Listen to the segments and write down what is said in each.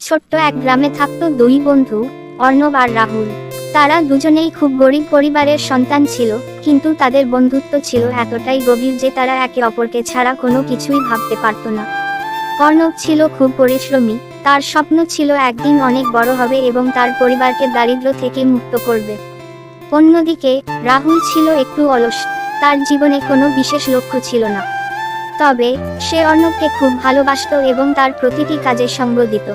ছোট্ট এক গ্রামে থাকতো দুই বন্ধু, অর্ণব আর রাহুল। তারা দুজনেই খুব গরিব পরিবারের সন্তান ছিল, কিন্তু তাদের বন্ধুত্ব ছিল এতটাই গভীর যে তারা একে অপরকে ছাড়া কোনো কিছুই ভাবতে পারত না। অর্ণব ছিল খুব পরিশ্রমী, তার স্বপ্ন ছিল একদিন অনেক বড় হবে এবং তার পরিবারকে দারিদ্র্য থেকে মুক্ত করবে। অন্যদিকে রাহুল ছিল একটু অলস, তার জীবনে কোনো বিশেষ লক্ষ্য ছিল না। তবে সে অর্ণবকে খুব ভালোবাসত এবং তার প্রতিটি কাজে সঙ্গ দিত।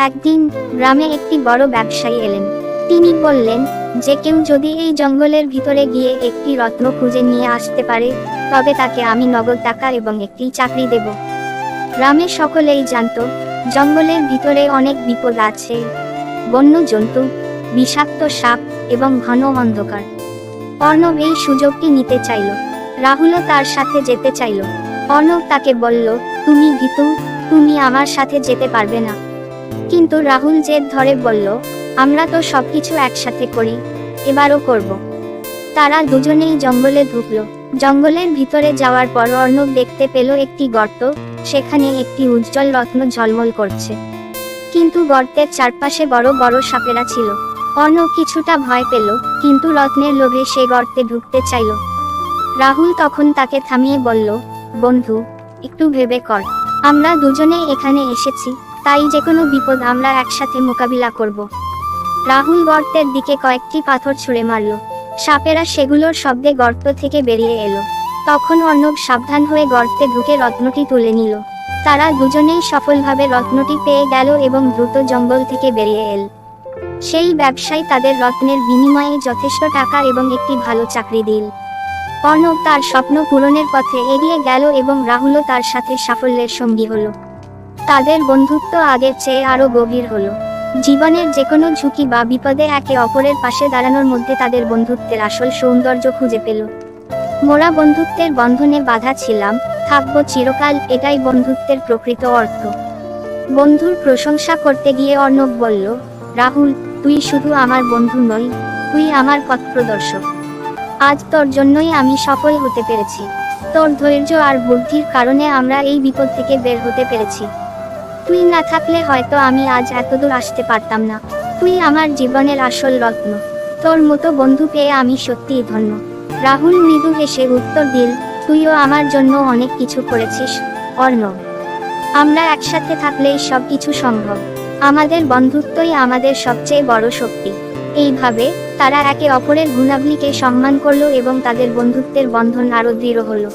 একদিন গ্রামে একটি বড় ব্যবসায়ী এলেন। তিনি বললেন যে কেউ যদি এই জঙ্গলের ভিতরে গিয়ে একটি রত্ন খুঁজে নিয়ে আসতে পারে, তবে তাকে আমি নগদ টাকা এবং একটি চাকরি দেব। গ্রামে সকলেই জানত জঙ্গলের ভিতরে অনেক বিপদ আছে, বন্য জন্তু, বিষাক্ত সাপ এবং ঘন অন্ধকার। অর্ণব এই সুযোগটি নিতে চাইল। রাহুলও তার সাথে যেতে চাইল। অর্ণব তাকে বলল, তুমি ভীতু, তুমি আমার সাথে যেতে পারবে না। কিন্তু রাহুল জেদ ধরে বলল, আমরা তো সবকিছু একসাথে করি, এবারও করব। তারা দুজনেই জঙ্গলে ঢুকলো। জঙ্গলের ভিতরে যাওয়ার পর অর্ণব দেখতে পেল একটি গর্ত, সেখানে একটি উজ্জ্বল রত্ন ঝলমল করছে। কিন্তু গর্তের চারপাশে বড় বড় সাপেরা ছিল। অর্ণব কিছুটা ভয় পেল, কিন্তু রত্নের লোভে সে গর্তে ঢুকতে চাইল। রাহুল তখন তাকে থামিয়ে বলল, বন্ধু, একটু ভেবে কর, আমরা দুজনে এখানে এসেছি, তাই যে কোনো বিপদ আমরা একসাথে মোকাবিলা করব। রাহুল গর্তের দিকে কয়েকটি পাথর ছুঁড়ে মারল। সাপেরা সেগুলোর শব্দে গর্ত থেকে বেরিয়ে এলো। তখন অর্ণব সাবধান হয়ে গর্তে ঢুকে রত্নটি তুলে নিল। তারা দুজনেই সফলভাবে রত্নটি পেয়ে গেল এবং দ্রুত জঙ্গল থেকে বেরিয়ে এল। সেই ব্যবসায়ী তাদের রত্নের বিনিময়ে যথেষ্ট টাকা এবং একটি ভালো চাকরি দিল। অর্ণব তার স্বপ্ন পূরণের পথে এগিয়ে গেল এবং রাহুলও তার সাথে সাফল্যের সঙ্গী হলো। তাদের বন্ধুত্ব আগের চেয়ে আরো গভীর হলো। জীবনের যে কোনো ঝুঁকি বা বিপদে একে অপরের পাশে দাঁড়ানোর মধ্যে তাদের বন্ধুত্বের আসল সৌন্দর্য খুঁজে পেল। মোরা বন্ধুত্বের বন্ধনে বাঁধা ছিলাম, থাকবো চিরকাল, এটাই বন্ধুত্বের প্রকৃত অর্থ। বন্ধুর প্রশংসা করতে গিয়ে অর্ণব বলল, রাহুল, তুই শুধু আমার বন্ধু নই, তুই আমার পথ প্রদর্শক। আজ তোর জন্যই আমি সফল হতে পেরেছি। তোর ধৈর্য আর বুদ্ধির কারণে আমরা এই বিপদ থেকে বের হতে পেরেছি। তুই না থাকলে হয়তো আমি আজ এতদূর আসতে পারতাম না। তুই আমার জীবনের আসল রত্ন। তোর মতো বন্ধু পেয়ে আমি সত্যিই ধন্য। রাহুল মৃদু হেসে উত্তর দিল, তুইও আমার জন্য অনেক কিছু করেছিস, অর্ণব। আমরা একসাথে থাকলেই সবকিছু সম্ভব। আমাদের বন্ধুত্বই আমাদের সবচেয়ে বড় শক্তি। এইভাবে তারা একে অপরের গুণাবলীকে সম্মান করলো এবং তাদের বন্ধুত্বের বন্ধন আরো দৃঢ় হলো।